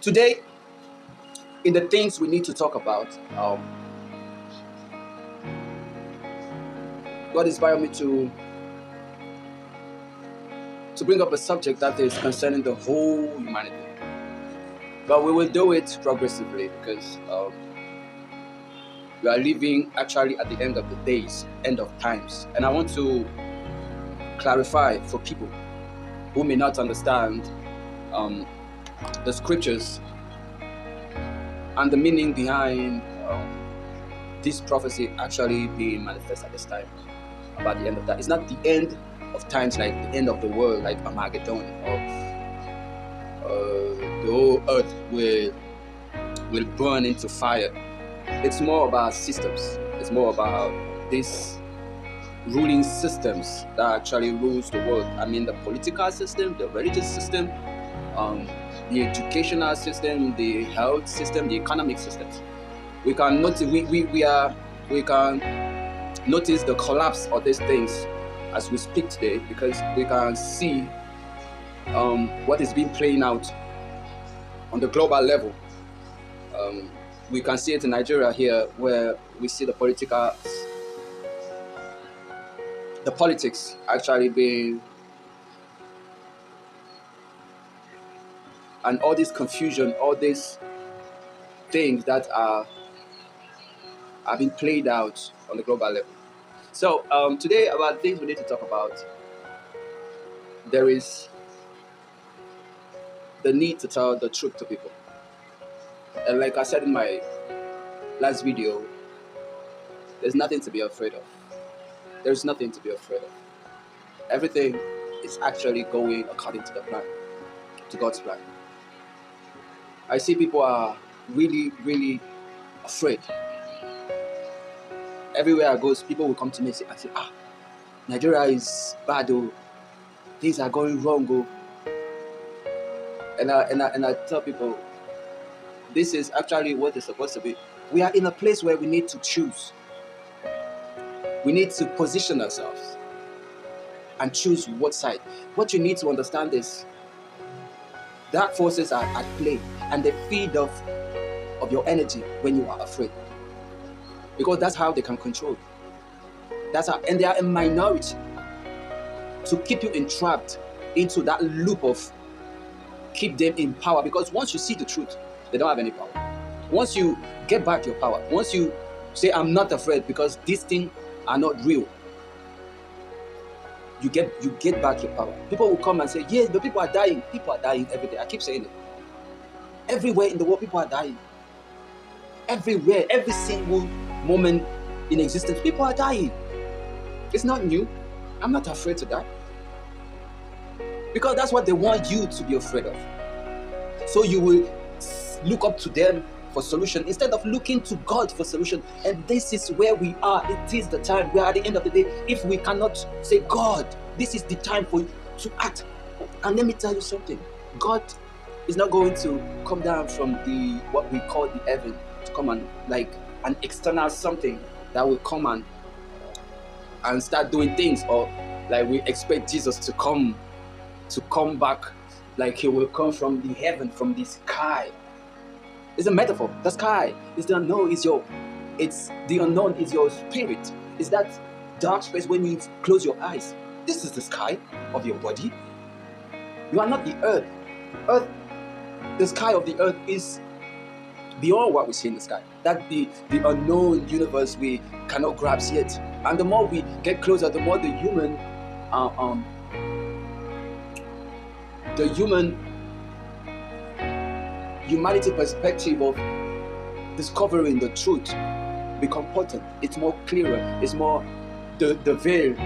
Today, in the things we need to talk about, God inspired me to bring up a subject that is concerning the whole humanity. But we will do it progressively because we are living actually at the end of the days, end of times. And I want to clarify for people who may not understand the scriptures and the meaning behind this prophecy actually being manifest at this time about the end of that. It's not the end of times like the end of the world, like Armageddon, or the whole earth will burn into fire. It's more about systems. It's more about these ruling systems that actually rules the world. I mean, the political system, the religious system, the educational system, the health system, the economic systems. We can notice we can notice the collapse of these things as we speak today, because we can see what is being playing out on the global level. We can see it in Nigeria here, where we see the politics actually being, and all this confusion, all these things that are being played out on the global level. So today, about things we need to talk about, there is the need to tell the truth to people. And like I said in my last video, there's nothing to be afraid of. There's nothing to be afraid of. Everything is actually going according to the plan, to God's plan. I see people are really, really afraid. Everywhere I go, people will come to me and say, Nigeria is bad, oh. Things are going wrong, oh. And I tell people, this is actually what it's supposed to be. We are in a place where we need to choose. We need to position ourselves and choose what side. What you need to understand is dark forces are at play, and they feed off of your energy when you are afraid. Because that's how they can control you. And they are a minority to keep you entrapped into that loop of keep them in power. Because once you see the truth, they don't have any power. Once you get back your power, once you say, I'm not afraid because these things are not real, you get back your power. People will come and say, yes, but people are dying. People are dying every day. I keep saying it. Everywhere in the world, people are dying. Everywhere, every single moment in existence, people are dying. It's not new. I'm not afraid to die. Because that's what they want you to be afraid of. So you will look up to them for solution instead of looking to God for solution. And this is where we are. It is the time. We are at the end of the day. If we cannot say, God, this is the time for you to act. And let me tell you something. God is not going to come down from what we call the heaven to come and like an external something that will come and start doing things, or like we expect Jesus to come back, like he will come from the heaven, from the sky. It's a metaphor. The sky is the unknown. It's the unknown is your spirit. It's that dark space when you close your eyes. This is the sky of your body. You are not the earth. The sky of the earth is beyond what we see in the sky. That the unknown universe we cannot grasp yet. And the more we get closer, the more the humanity perspective of discovering the truth become potent. It's more clearer. It's more the veil,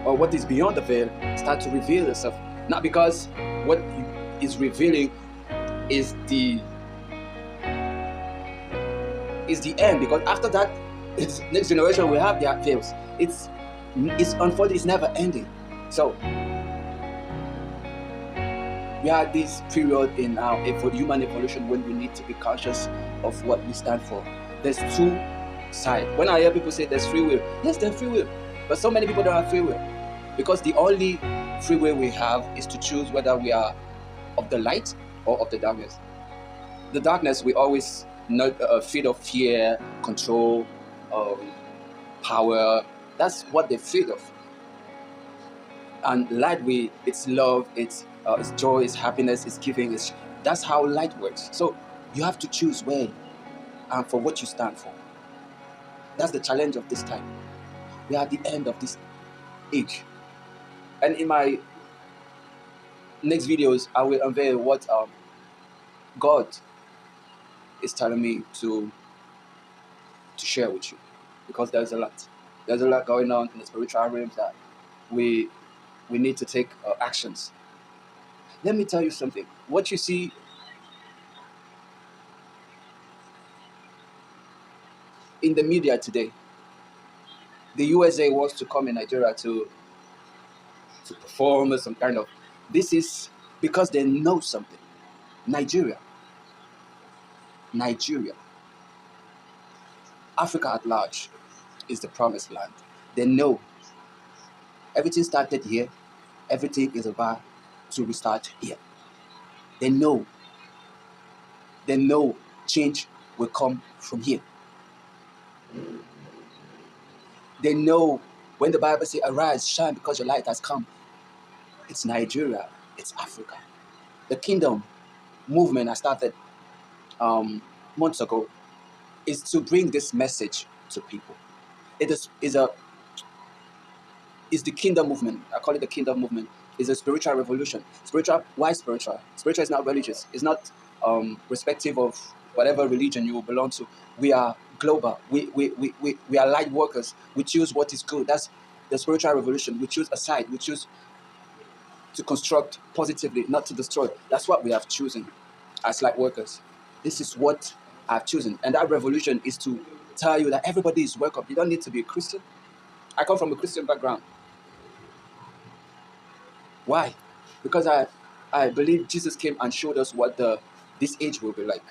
or what is beyond the veil, start to reveal itself. Not because what is revealing is the end, because after that, it's next generation will have their veils. It's unfolding. It's never ending. So we are at this period in our human evolution when we need to be conscious of what we stand for. There's two sides. When I hear people say there's free will, yes, there's free will, but so many people don't have free will, because the only free will we have is to choose whether we are of the light or of the darkness. The darkness we always not feed of fear, control, um, power. That's what they feed of. And light, it's love, it's joy, it's happiness, it's giving. That's how light works. So you have to choose where and for what you stand for. That's the challenge of this time. We are at the end of this age. And in my next videos, I will unveil what God is telling me to share with you, because there's a lot. There's a lot going on in the spiritual realms that we need to take actions. Let me tell you something. What you see in the media today, the USA wants to come in Nigeria to perform some kind of. This is because they know something. Nigeria, Africa at large is the promised land. They know everything started here. Everything is about to restart here. They know change will come from here. They know when the Bible says, arise, shine, because your light has come. It's Nigeria, it's Africa. The kingdom movement I started months ago is to bring this message to people. It's the kingdom movement. I call it the kingdom movement. It's a spiritual revolution. Spiritual, why spiritual? Spiritual is not religious. It's not respective of whatever religion you belong to. We are global. We are light workers. We choose what is good. That's the spiritual revolution. We choose a side. We choose to construct positively, not to destroy. That's what we have chosen as light workers. This is what I've chosen. And that revolution is to tell you that everybody is welcome. You don't need to be a Christian. I come from a Christian background. Why? Because I believe Jesus came and showed us what this age will be like.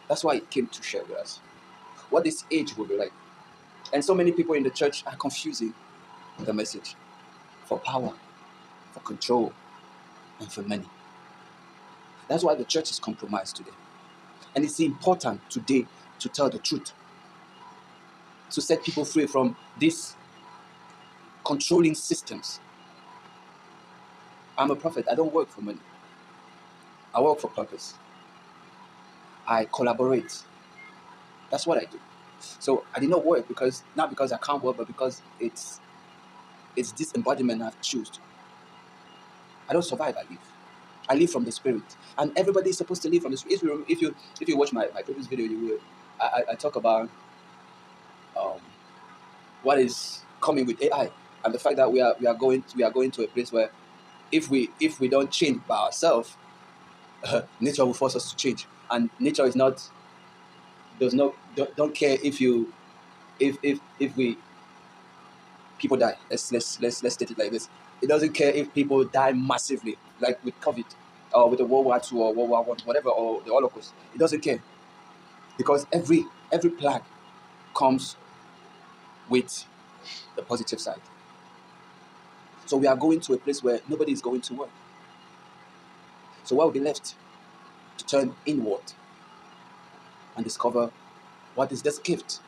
That's why he came to share with us what this age will be like. And so many people in the church are confusing the message for power, for control, and for money. That's why the church is compromised today. And it's important today to tell the truth, to set people free from these controlling systems. I'm a prophet. I don't work for money. I work for purpose. I collaborate. That's what I do. So I did not work not because I can't work, but because it's this embodiment I've chosen. I don't survive, I live. I live from the spirit. And everybody is supposed to live from the spirit. If you watch my previous video, you will. I talk about what is coming with AI and the fact that we are going to a place where if we don't change by ourselves, nature will force us to change. And nature is not don't care if we people die. Let's state it like this. It doesn't care if people die massively, like with COVID or with the World War II or World War I, whatever, or the Holocaust. It doesn't care, because every plague comes with the positive side. So we are going to a place where nobody is going to work. So what will be left? To turn inward and discover what is this gift.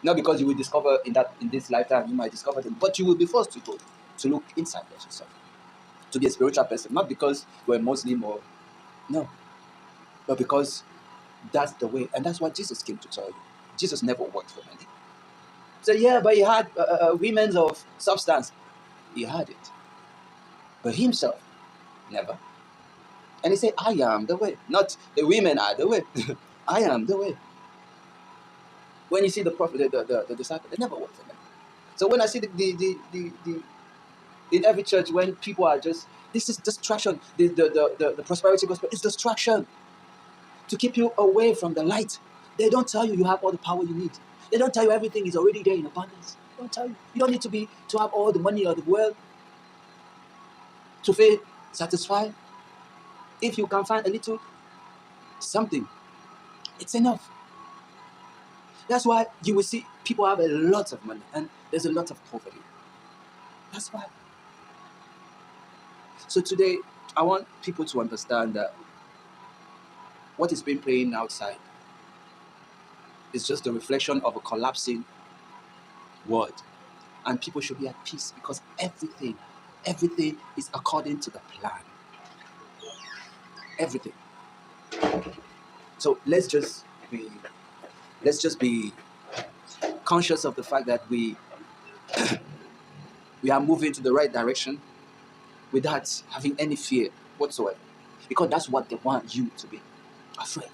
Not because you will discover in this lifetime, you might discover them, but you will be forced to go to look inside yourself, to be a spiritual person. Not because you're a Muslim or no, but because that's the way, and that's what Jesus came to tell you. Jesus never worked for money. So yeah, but he had women of substance. He had it, but himself never. And he said, "I am the way." Not the women are the way. I am the way. When you see the prophet, the disciples, they never worked for money. So when I see the in every church, when people are just, this is distraction. The prosperity gospel is distraction to keep you away from the light. They don't tell you have all the power you need. They don't tell you everything is already there in abundance. They don't tell you. You don't need to have all the money of the world to feel satisfied. If you can find a little something, it's enough. That's why you will see people have a lot of money and there's a lot of poverty. That's why. So today, I want people to understand that what is being playing outside is just a reflection of a collapsing world. And people should be at peace because everything is according to the plan. Everything. So let's just be conscious of the fact that we are moving to the right direction without having any fear whatsoever. Because that's what they want you to be afraid.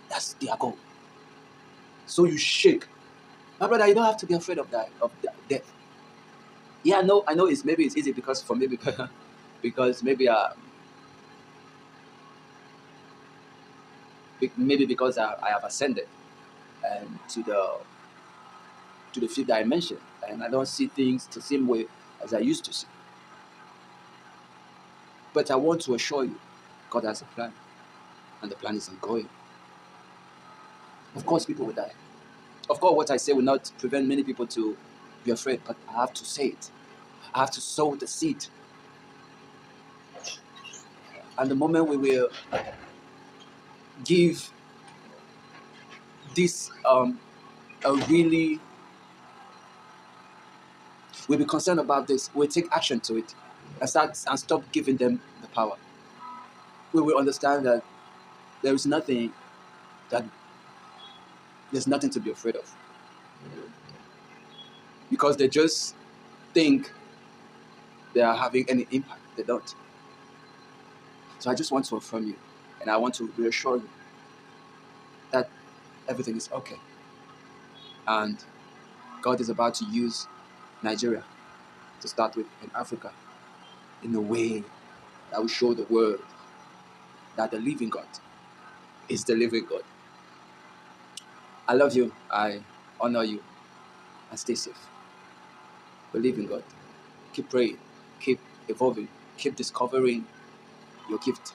That's their goal. So you shake. My brother, you don't have to be afraid of death. Yeah, I know it's easy because for me because maybe because I have ascended to the fifth dimension and I don't see things the same way as I used to see. But I want to assure you, God has a plan, and the plan is ongoing. Of course, people will die. Of course, what I say will not prevent many people to be afraid, but I have to say it. I have to sow the seed. And the moment we will give this a really, we'll be concerned about this, we'll take action to it and stop giving them the power. We will understand that there is nothing that there's nothing to be afraid of. Because they just think they are having any impact. They don't. So I just want to affirm you and I want to reassure you that everything is okay. And God is about to use Nigeria to start with in Africa in a way that will show the world that the living God is the living God. I love you. I honor you. And stay safe. Believe in God. Keep praying. Keep evolving. Keep discovering your gift.